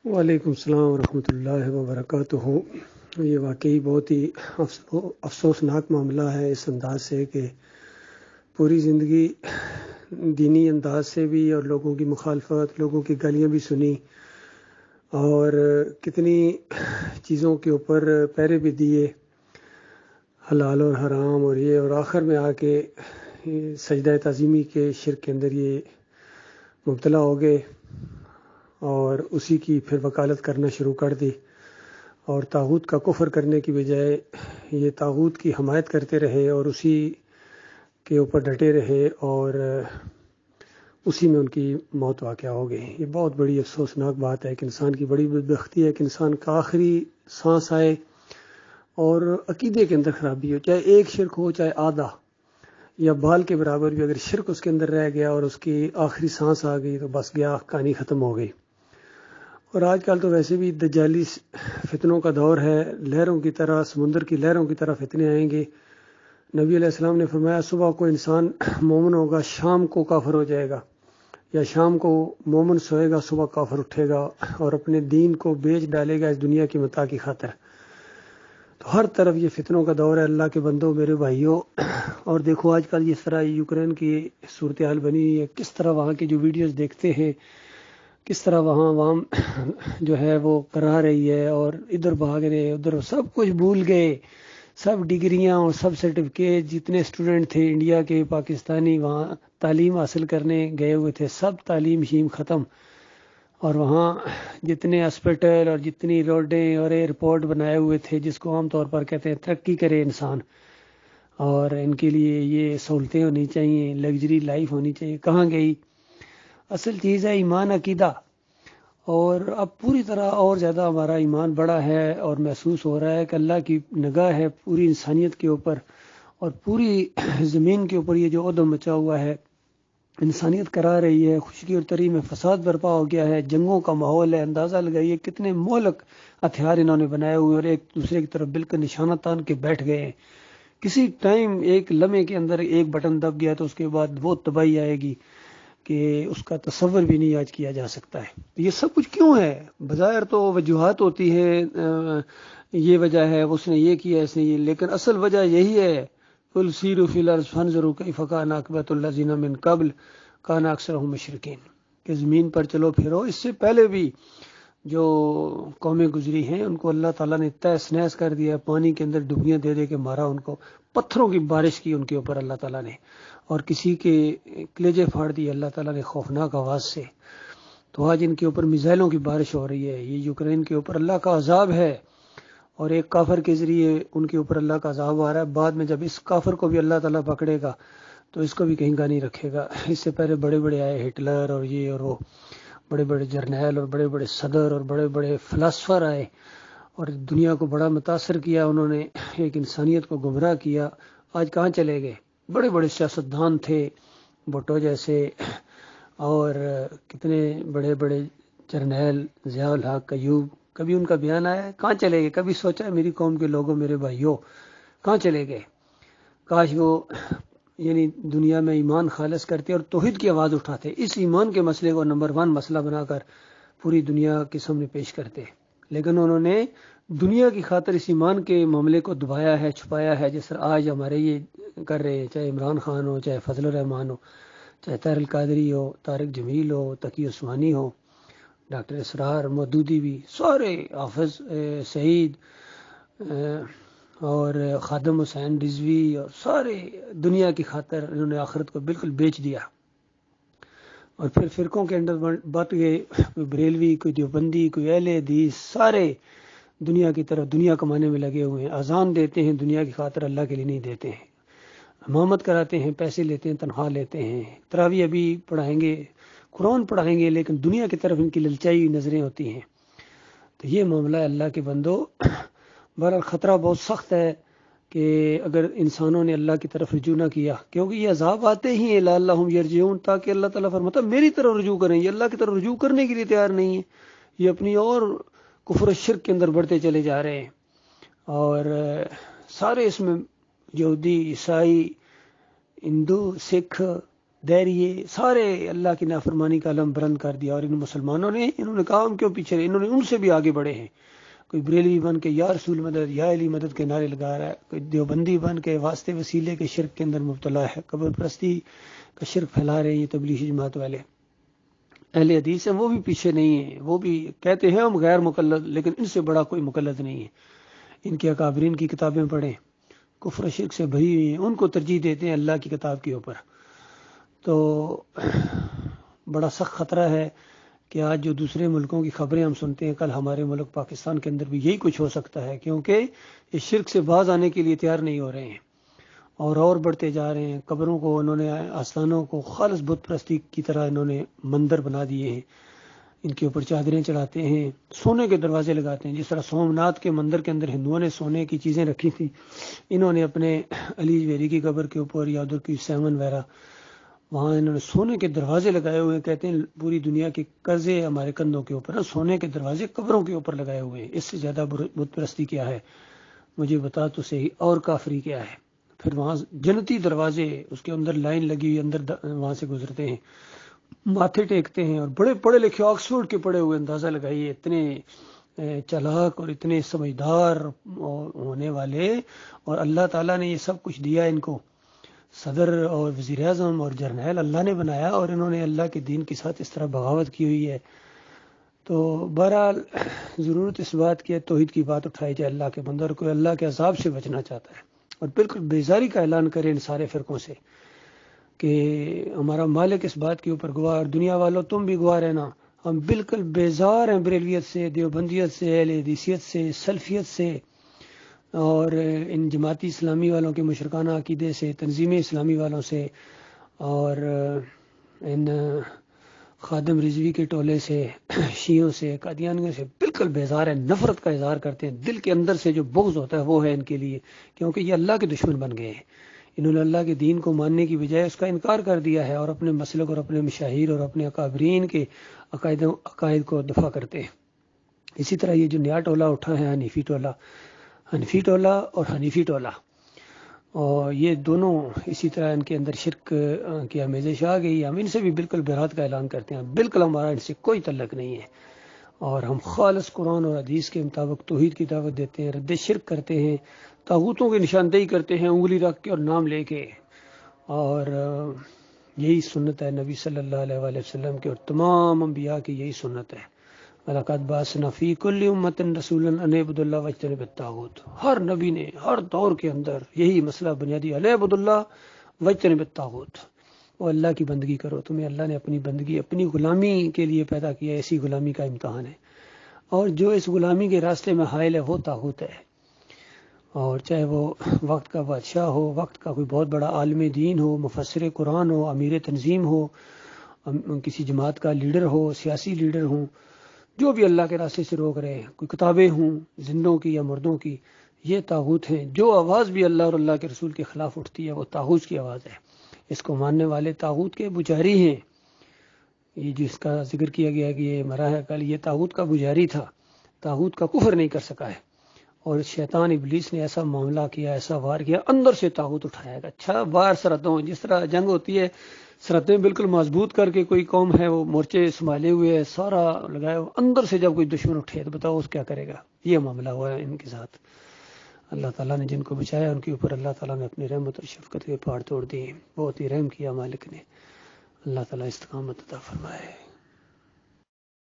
وعلیکم السلام ورحمۃ اللہ وبرکاتہ۔ یہ واقعی بہت ہی افسوسناک معاملہ ہے اس انداز سے کہ پوری زندگی دینی انداز سے بھی اور لوگوں کی مخالفت، لوگوں کی گالیاں بھی سنی اور کتنی چیزوں کے اوپر پہرے بھی دیے، حلال اور حرام اور یہ، اور آخر میں آ کے سجدہ تعظیمی کے شرک کے اندر یہ مبتلا ہو گئے اور اسی کی پھر وکالت کرنا شروع کر دی، اور طاغوت کا کفر کرنے کی بجائے یہ طاغوت کی حمایت کرتے رہے اور اسی کے اوپر ڈٹے رہے، اور اسی میں ان کی موت واقع ہو گئی۔ یہ بہت بڑی افسوسناک بات ہے کہ انسان کی بڑی بدبختی ہے کہ انسان کا آخری سانس آئے اور عقیدے کے اندر خرابی ہو، چاہے ایک شرک ہو چاہے آدھا یا بال کے برابر بھی، اگر شرک اس کے اندر رہ گیا اور اس کی آخری سانس آ گئی تو بس گیا، کہانی ختم ہو گئی۔ اور آج کل تو ویسے بھی دجالی فتنوں کا دور ہے، لہروں کی طرح، سمندر کی لہروں کی طرح فتنے آئیں گے۔ نبی علیہ السلام نے فرمایا صبح کو انسان مومن ہوگا، شام کو کافر ہو جائے گا، یا شام کو مومن سوئے گا، صبح کافر اٹھے گا اور اپنے دین کو بیچ ڈالے گا اس دنیا کی متاع کی خاطر۔ تو ہر طرف یہ فتنوں کا دور ہے اللہ کے بندوں، میرے بھائیوں۔ اور دیکھو آج کل جس طرح یوکرین کی صورتحال بنی ہے، کس طرح وہاں کی جو ویڈیوز دیکھتے ہیں، کس طرح وہاں عوام جو ہے وہ کرا رہی ہے اور ادھر بھاگ رہے، ادھر سب کچھ بھول گئے، سب ڈگریاں اور سب سرٹیفکیٹ، جتنے اسٹوڈنٹ تھے انڈیا کے، پاکستانی وہاں تعلیم حاصل کرنے گئے ہوئے تھے، سب تعلیم شیم ختم، اور وہاں جتنے ہاسپٹل اور جتنی روڈیں اور ایئرپورٹ بنائے ہوئے تھے، جس کو عام طور پر کہتے ہیں ترقی کرے انسان، اور ان کے لیے یہ سہولتیں ہونی چاہیے، لگژری لائف ہونی چاہیے، کہاں گئی؟ اصل چیز ہے ایمان، عقیدہ۔ اور اب پوری طرح اور زیادہ ہمارا ایمان بڑا ہے اور محسوس ہو رہا ہے کہ اللہ کی نگاہ ہے پوری انسانیت کے اوپر، اور پوری زمین کے اوپر یہ جو عدم مچا ہوا ہے، انسانیت کرا رہی ہے، خشکی اور تری میں فساد برپا ہو گیا ہے، جنگوں کا ماحول ہے، اندازہ لگائیے کتنے مہلک ہتھیار انہوں نے بنائے ہوئے اور ایک دوسرے کی طرف بالکل نشانہ تان کے بیٹھ گئے ہیں۔ کسی ٹائم ایک لمحے کے اندر ایک بٹن دب گیا تو اس کے بعد وہ تباہی آئے گی کہ اس کا تصور بھی نہیں آج کیا جا سکتا ہے۔ یہ سب کچھ کیوں ہے؟ بظاہر تو وجوہات ہوتی ہیں، یہ وجہ ہے، اس نے یہ کیا، اس نے یہ، لیکن اصل وجہ یہی ہے، قل سیروا فی الارض فانظروا کیف کان عاقبۃ الذین من قبل کان اکثرهم مشرکین، کہ زمین پر چلو پھرو۔ اس سے پہلے بھی جو قومیں گزری ہیں ان کو اللہ تعالیٰ نے تہس نہس کر دیا، پانی کے اندر ڈبکیاں دے دے کے مارا ان کو، پتھروں کی بارش کی ان کے اوپر اللہ تعالیٰ نے، اور کسی کے کلیجے پھاڑ دیے اللہ تعالیٰ نے خوفناک آواز سے۔ تو آج ان کے اوپر میزائلوں کی بارش ہو رہی ہے، یہ یوکرین کے اوپر اللہ کا عذاب ہے، اور ایک کافر کے ذریعے ان کے اوپر اللہ کا عذاب آ رہا ہے۔ بعد میں جب اس کافر کو بھی اللہ تعالیٰ پکڑے گا تو اس کو بھی کہیں گا نہیں رکھے گا۔ اس سے پہلے بڑے بڑے آئے، ہٹلر اور یہ اور وہ، بڑے بڑے جرنیل اور بڑے بڑے صدر اور بڑے بڑے فلاسفر آئے اور دنیا کو بڑا متاثر کیا، انہوں نے ایک انسانیت کو گمراہ کیا۔ آج کہاں چلے گئے؟ بڑے بڑے سیاستدان تھے، بھٹو جیسے، اور کتنے بڑے بڑے جرنیل، ضیاء الحق، ایوب، کبھی ان کا بیان آیا ہے؟ کہاں چلے گئے؟ کبھی سوچا ہے میری قوم کے لوگوں، میرے بھائیوں، کہاں چلے گئے؟ کاش وہ یعنی دنیا میں ایمان خالص کرتے اور توحید کی آواز اٹھاتے، اس ایمان کے مسئلے کو نمبر 1 مسئلہ بنا کر پوری دنیا کے سامنے پیش کرتے، لیکن انہوں نے دنیا کی خاطر اس ایمان کے معاملے کو دبایا ہے، چھپایا ہے، جس طرح آج ہمارے یہ کر رہے ہیں، چاہے عمران خان ہو، چاہے فضل الرحمان ہو، چاہے طاہر القادری ہو، طارق جمیل ہو، تقی عثمانی ہو، ڈاکٹر اسرار مودودی بھی، سارے، حافظ سعید اور خادم حسین رضوی، اور سارے دنیا کی خاطر انہوں نے آخرت کو بالکل بیچ دیا، اور پھر فرقوں کے اندر بٹ گئے، کوئی بریلوی، کوئی دیوبندی، کوئی اہل حدیث، سارے دنیا کی طرف دنیا کمانے میں لگے ہوئے ہیں، اذان دیتے ہیں دنیا کی خاطر، اللہ کے لیے نہیں دیتے ہیں، امامت کراتے ہیں، پیسے لیتے ہیں، تنخواہ لیتے ہیں، تراویح ابھی پڑھائیں گے، قرآن پڑھائیں گے، لیکن دنیا کی طرف ان کی للچائی ہوئی نظریں ہوتی ہیں۔ تو یہ معاملہ ہے اللہ کے بندو۔ بہرحال خطرہ بہت سخت ہے کہ اگر انسانوں نے اللہ کی طرف رجوع نہ کیا، کیونکہ یہ عذاب آتے ہی ہیں لعلہم یرجعون، تاکہ اللہ تعالیٰ فرماتا ہے میری طرف رجوع کریں۔ یہ اللہ کی طرف رجوع کرنے کے لیے تیار نہیں ہے، یہ اپنی اور کفر و شرک کے اندر بڑھتے چلے جا رہے ہیں، اور سارے اس میں یہودی، عیسائی، ہندو، سکھ، دیریے سارے اللہ کی نافرمانی کا علم بلند کر دیا، اور ان مسلمانوں نے انہوں نے کہا ہم کیوں پیچھے رہے، انہوں نے ان سے بھی آگے بڑھے ہیں۔ کوئی بریلوی بن کے یا رسول مدد یا علی مدد کے نعرے لگا رہا ہے، کوئی دیوبندی بن کے واسطے وسیلے کے شرک کے اندر مبتلا ہے، قبر پرستی کا شرک پھیلا رہے ہیں یہ تبلیغی جماعت والے۔ اہل حدیث ہیں وہ بھی پیچھے نہیں ہیں، وہ بھی کہتے ہیں ہم غیر مقلد، لیکن ان سے بڑا کوئی مقلد نہیں ہے۔ ان کے اکابرین کی کتابیں پڑھیں، کفر و شرک سے بھری ہوئی ہیں، ان کو ترجیح دیتے ہیں اللہ کی کتاب کے اوپر۔ تو بڑا سخت خطرہ ہے کہ آج جو دوسرے ملکوں کی خبریں ہم سنتے ہیں، کل ہمارے ملک پاکستان کے اندر بھی یہی کچھ ہو سکتا ہے، کیونکہ یہ شرک سے باز آنے کے لیے تیار نہیں ہو رہے ہیں اور بڑھتے جا رہے ہیں۔ قبروں کو انہوں نے، آستانوں کو خالص بت پرستی کی طرح انہوں نے مندر بنا دیے ہیں، ان کے اوپر چادریں چڑھاتے ہیں، سونے کے دروازے لگاتے ہیں۔ جس طرح سومناتھ کے مندر کے اندر ہندوؤں نے سونے کی چیزیں رکھی تھیں، انہوں نے اپنے علی ویری کی قبر کے اوپر یا ادھر کی سیمن وغیرہ وہاں انہوں نے سونے کے دروازے لگائے ہوئے ہیں۔ کہتے ہیں پوری دنیا کے قرضے ہمارے کندھوں کے اوپر، سونے کے دروازے قبروں کے اوپر لگائے ہوئے ہیں۔ اس سے زیادہ بت پرستی کیا ہے؟ مجھے بتا تو صحیح، اور کافری کیا ہے؟ پھر وہاں جنتی دروازے، اس کے اندر لائن لگی ہوئی، اندر وہاں سے گزرتے ہیں، ماتھے ٹیکتے ہیں، اور بڑے پڑھے لکھے آکسفورڈ کے پڑھے ہوئے، اندازہ لگائیے اتنے چالاک اور اتنے سمجھدار ہونے والے، اور اللہ تعالیٰ نے یہ سب کچھ دیا ان کو، صدر اور وزیر اعظم اور جرنیل اللہ نے بنایا، اور انہوں نے اللہ کے دین کے ساتھ اس طرح بغاوت کی ہوئی ہے۔ تو بہرحال ضرورت اس بات کی ہے توحید کی بات اٹھائی جائے اللہ کے بندے، اور کوئی اللہ کے عذاب سے بچنا چاہتا ہے اور بالکل بیزاری کا اعلان کرے ان سارے فرقوں سے کہ ہمارا مالک اس بات کے اوپر گواہ، اور دنیا والوں تم بھی گواہ رہنا، ہم بالکل بیزار ہیں بریلویت سے، دیوبندیت سے، اہل حدیثیت سے، سلفیت سے، اور ان جماعتی اسلامی والوں کے مشرکانہ عقیدے سے، تنظیم اسلامی والوں سے، اور ان خادم رضوی کے ٹولے سے، شیعوں سے، قادیانیوں سے بالکل بیزار ہیں، نفرت کا اظہار کرتے ہیں، دل کے اندر سے جو بغض ہوتا ہے وہ ہے ان کے لیے، کیونکہ یہ اللہ کے دشمن بن گئے ہیں۔ انہوں نے اللہ کے دین کو ماننے کی بجائے اس کا انکار کر دیا ہے، اور اپنے مسلک اور اپنے مشاہیر اور اپنے اکابرین کے عقائد کو دفاع کرتے ہیں۔ اسی طرح یہ جو نیا ٹولہ اٹھا ہے حنیفی ٹولہ اور حنیفی ٹولہ، اور یہ دونوں اسی طرح ان کے اندر شرک کی آمیزش آ گئی۔ ہم ان سے بھی بالکل برات کا اعلان کرتے ہیں، بالکل ہمارا ان سے کوئی تعلق نہیں ہے، اور ہم خالص قرآن اور حدیث کے مطابق توحید کی دعوت دیتے ہیں، رد شرک کرتے ہیں، طاغوتوں کی نشاندہی کرتے ہیں انگلی رکھ کے اور نام لے کے، اور یہی سنت ہے نبی صلی اللہ علیہ وآلہ وسلم کے اور تمام انبیاء کی یہی سنت ہے۔ وَلَقَدْ بَعَثْنَا فِي كُلِّ أُمَّةٍ رَسُولًا أَنِ اعْبُدُوا اللَّهَ وَاجْتَنِبُوا الطَّاغُوتَ، ہر نبی نے ہر دور کے اندر یہی مسئلہ بنیادی، أَنِ اعْبُدُوا اللَّهَ وَاجْتَنِبُوا الطَّاغُوتَ، وہ اللہ کی بندگی کرو، تمہیں اللہ نے اپنی بندگی، اپنی غلامی کے لیے پیدا کیا ہے، اسی غلامی کا امتحان ہے، اور جو اس غلامی کے راستے میں حائل ہے وہ طاغوت ہے، اور چاہے وہ وقت کا بادشاہ ہو، وقت کا کوئی بہت بڑا عالم دین ہو، مفسر قرآن ہو، امیر تنظیم ہو، کسی جماعت کا لیڈر ہو، سیاسی لیڈر ہوں، جو بھی اللہ کے راستے سے روک رہے ہیں، کوئی کتابیں ہوں زندوں کی یا مردوں کی، یہ طاغوت ہیں۔ جو آواز بھی اللہ اور اللہ کے رسول کے خلاف اٹھتی ہے وہ طاغوت کی آواز ہے، اس کو ماننے والے طاغوت کے پجاری ہیں۔ یہ جس کا ذکر کیا گیا کہ یہ مرا ہے کل، یہ طاغوت کا پجاری تھا، طاغوت کا کفر نہیں کر سکا ہے، اور شیطان ابلیس نے ایسا معاملہ کیا، ایسا وار کیا، اندر سے طاغوت اٹھایا گا۔ اچھا وار سرحدوں، جس طرح جنگ ہوتی ہے سرحدیں بالکل مضبوط کر کے کوئی قوم ہے وہ مورچے سنبھالے ہوئے ہے، سارا لگایا ہوا، اندر سے جب کوئی دشمن اٹھے تو بتاؤ اس کیا کرے گا۔ یہ معاملہ ہوا ہے ان کے ساتھ۔ اللہ تعالیٰ نے جن کو بچایا ان کے اوپر اللہ تعالیٰ نے اپنی رحمت اور شفقت کے پہاڑ توڑ دیے، بہت ہی رحم کیا مالک نے۔ اللہ تعالیٰ استقامت عطا فرمائے۔